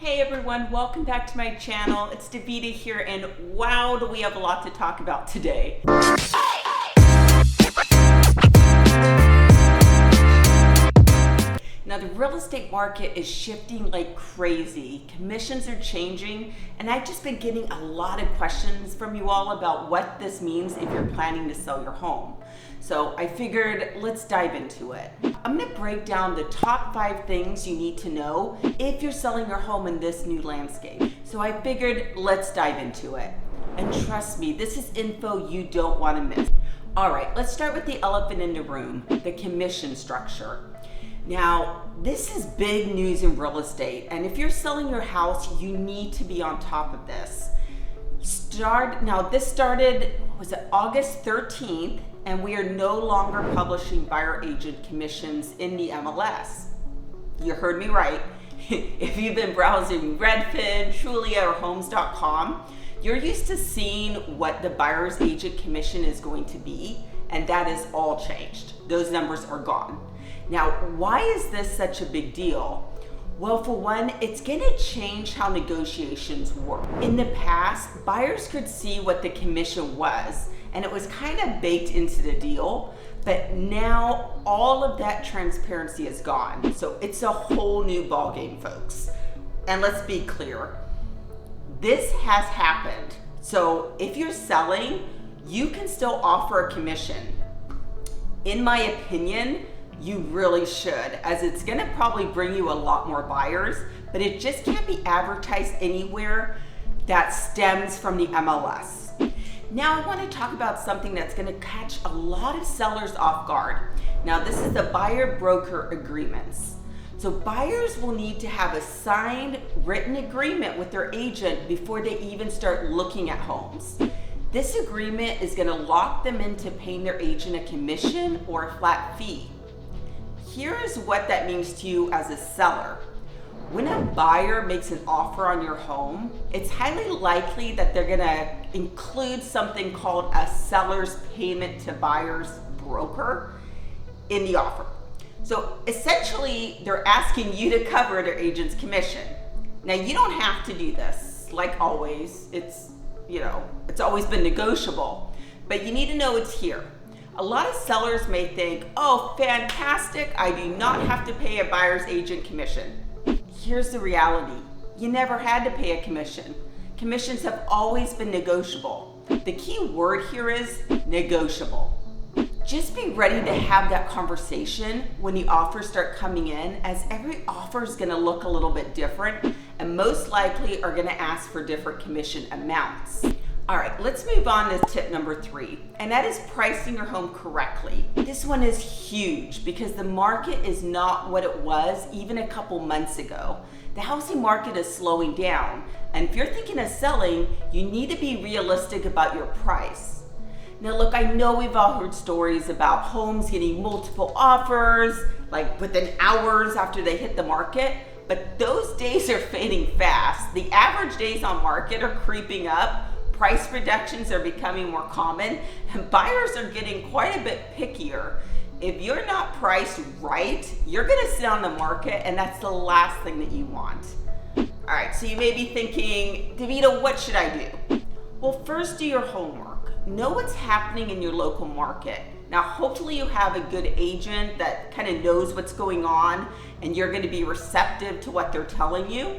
Hey everyone, welcome back to my channel. It's Davida here, and wow, do we have a lot to talk about today. Now the real estate market is shifting like crazy. Commissions are changing, and I've just been getting a lot of questions from you all about what this means if you're planning to sell your home. So I figured let's dive into it. I'm gonna break down the top 5 things you need to know if you're selling your home in this new landscape. So I figured let's dive into it. And trust me, this is info you don't wanna miss. All right, let's start with the elephant in the room, the commission structure. Now, this is big news in real estate, and if you're selling your house, you need to be on top of this. This started, August 13th, and we are no longer publishing buyer agent commissions in the MLS. You heard me right. If you've been browsing Redfin, Trulia, or Homes.com, you're used to seeing what the buyer's agent commission is going to be, and that is all changed. Those numbers are gone. Now, why is this such a big deal? Well, for one, it's gonna change how negotiations work. In the past, buyers could see what the commission was, and it was kind of baked into the deal, but now all of that transparency is gone. So it's a whole new ballgame, folks. And let's be clear, this has happened. So if you're selling, you can still offer a commission. In my opinion, you really should, as it's gonna probably bring you a lot more buyers, but it just can't be advertised anywhere that stems from the MLS. Now I wanna talk about something that's gonna catch a lot of sellers off guard. Now this is the buyer-broker agreements. So buyers will need to have a signed written agreement with their agent before they even start looking at homes. This agreement is gonna lock them into paying their agent a commission or a flat fee. Here's what that means to you as a seller. When a buyer makes an offer on your home, it's highly likely that they're gonna include something called a seller's payment to buyer's broker in the offer. So essentially, they're asking you to cover their agent's commission. Now you don't have to do this, like always. It's always been negotiable, but you need to know it's here. A lot of sellers may think, oh, fantastic, I do not have to pay a buyer's agent commission. Here's the reality. You never had to pay a commission. Commissions have always been negotiable. The key word here is negotiable. Just be ready to have that conversation when the offers start coming in, as every offer is gonna look a little bit different and most likely are gonna ask for different commission amounts. All right, let's move on to tip number 3, and that is pricing your home correctly. This one is huge because the market is not what it was even a couple months ago. The housing market is slowing down, and if you're thinking of selling, you need to be realistic about your price. Now look, I know we've all heard stories about homes getting multiple offers, like within hours after they hit the market, but those days are fading fast. The average days on market are creeping up. Price reductions are becoming more common, and buyers are getting quite a bit pickier. If you're not priced right, you're gonna sit on the market, and that's the last thing that you want. All right, so you may be thinking, Davida, what should I do? Well, first do your homework. Know what's happening in your local market. Now, hopefully you have a good agent that kind of knows what's going on, and you're gonna be receptive to what they're telling you.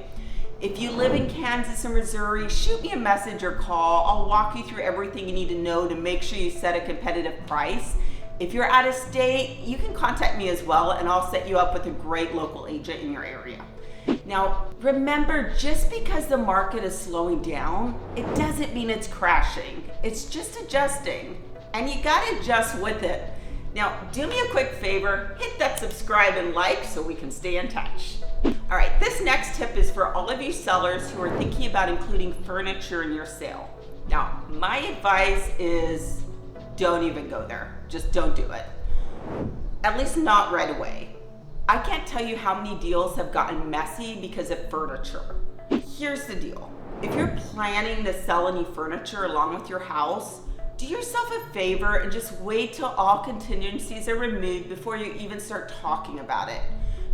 If you live in Kansas or Missouri, shoot me a message or call. I'll walk you through everything you need to know to make sure you set a competitive price. If you're out of state, you can contact me as well, and I'll set you up with a great local agent in your area. Now, remember, just because the market is slowing down, it doesn't mean it's crashing. It's just adjusting, and you gotta adjust with it. Now, do me a quick favor, hit that subscribe and like so we can stay in touch. All right, this next tip is for all of you sellers who are thinking about including furniture in your sale. Now, my advice is don't even go there. Just don't do it. At least not right away. I can't tell you how many deals have gotten messy because of furniture. Here's the deal. If you're planning to sell any furniture along with your house, do yourself a favor and just wait till all contingencies are removed before you even start talking about it.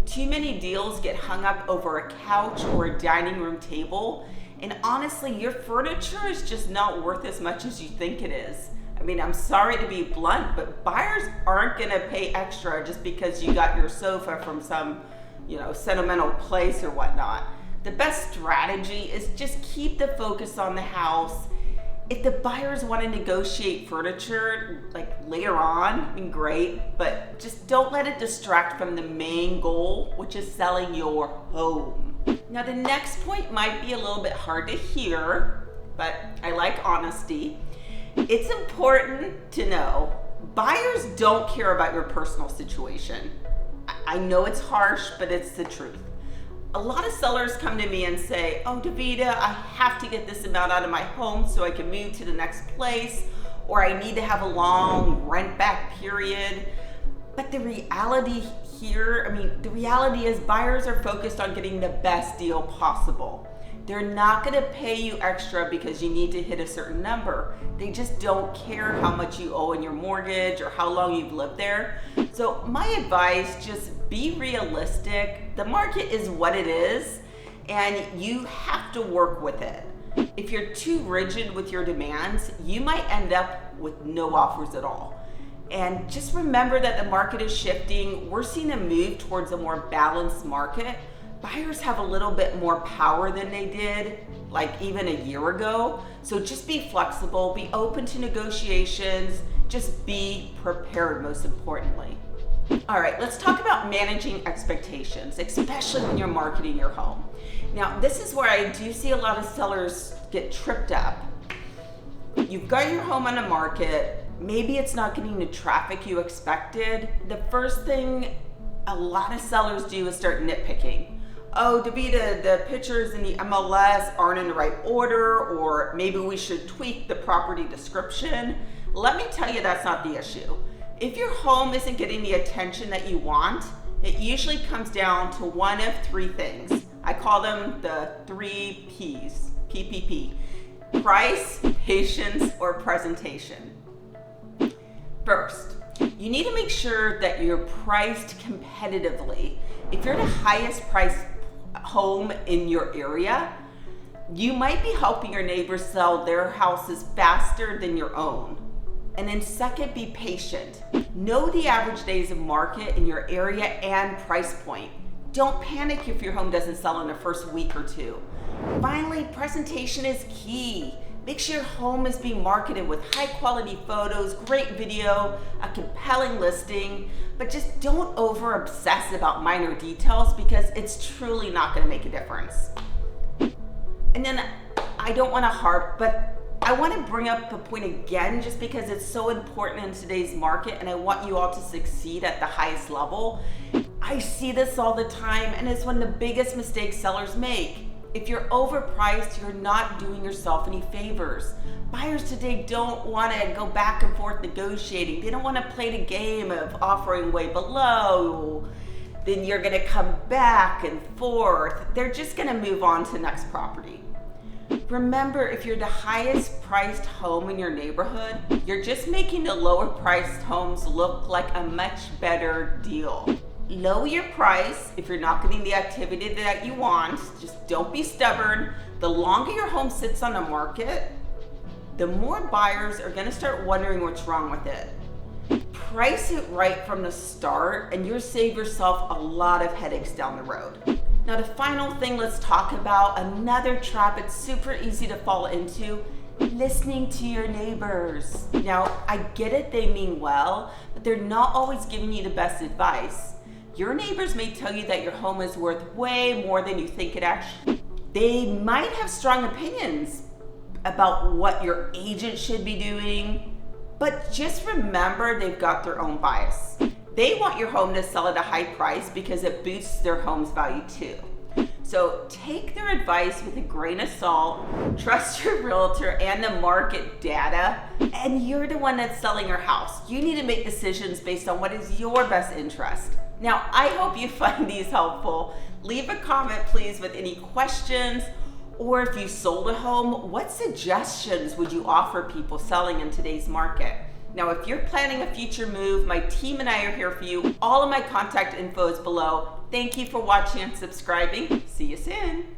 Too many deals get hung up over a couch or a dining room table, and honestly, your furniture is just not worth as much as you think it is. I mean, I'm sorry to be blunt, but buyers aren't gonna pay extra just because you got your sofa from some, sentimental place or whatnot. The best strategy is just keep the focus on the house. If the buyers want to negotiate furniture like later on, I mean, great, but just don't let it distract from the main goal, which is selling your home. Now, the next point might be a little bit hard to hear, but I like honesty. It's important to know buyers don't care about your personal situation. I know it's harsh, but it's the truth. A lot of sellers come to me and say, oh, Davida, I have to get this amount out of my home so I can move to the next place, or I need to have a long rent back period. But the reality here, the reality is buyers are focused on getting the best deal possible. They're not gonna pay you extra because you need to hit a certain number. They just don't care how much you owe in your mortgage or how long you've lived there. So my advice, just be realistic. The market is what it is, and you have to work with it. If you're too rigid with your demands, you might end up with no offers at all. And just remember that the market is shifting. We're seeing a move towards a more balanced market. Buyers have a little bit more power than they did, like even a year ago. So just be flexible, be open to negotiations, just be prepared, most importantly. All right, let's talk about managing expectations, especially when you're marketing your home. Now, this is where I do see a lot of sellers get tripped up. You've got your home on the market, maybe it's not getting the traffic you expected. The first thing a lot of sellers do is start nitpicking. Oh, Davida, the pictures in the MLS aren't in the right order, or maybe we should tweak the property description. Let me tell you, that's not the issue. If your home isn't getting the attention that you want, it usually comes down to one of three things. I call them the 3 Ps, PPP. Price, patience, or presentation. First, you need to make sure that you're priced competitively. If you're the highest priced home in your area, you might be helping your neighbors sell their houses faster than your own. And then second, be patient. Know the average days of market in your area and price point. Don't panic if your home doesn't sell in the first week or two. Finally, presentation is key. Make sure your home is being marketed with high quality photos, great video, a compelling listing, but just don't over obsess about minor details because it's truly not gonna make a difference. And then I don't wanna harp, but I wanna bring up a point again just because it's so important in today's market and I want you all to succeed at the highest level. I see this all the time and it's one of the biggest mistakes sellers make. If you're overpriced, you're not doing yourself any favors. Buyers today don't want to go back and forth negotiating. They don't want to play the game of offering way below. Then you're going to come back and forth. They're just going to move on to the next property. Remember, if you're the highest priced home in your neighborhood, you're just making the lower priced homes look like a much better deal. Lower your price if you're not getting the activity that you want. Just don't be stubborn. The longer your home sits on the market, the more buyers are gonna start wondering what's wrong with it. Price it right from the start and you'll save yourself a lot of headaches down the road. Now the final thing, let's talk about another trap it's super easy to fall into: listening to your neighbors. Now, I get it, they mean well, but they're not always giving you the best advice. Your neighbors may tell you that your home is worth way more than you think it actually. They might have strong opinions about what your agent should be doing, but just remember they've got their own bias. They want your home to sell at a high price because it boosts their home's value too. So take their advice with a grain of salt, trust your realtor and the market data, and you're the one that's selling your house. You need to make decisions based on what is your best interest. Now, I hope you find these helpful. Leave a comment, please, with any questions, or if you sold a home, what suggestions would you offer people selling in today's market? Now, if you're planning a future move, my team and I are here for you. All of my contact info is below. Thank you for watching and subscribing. See you soon.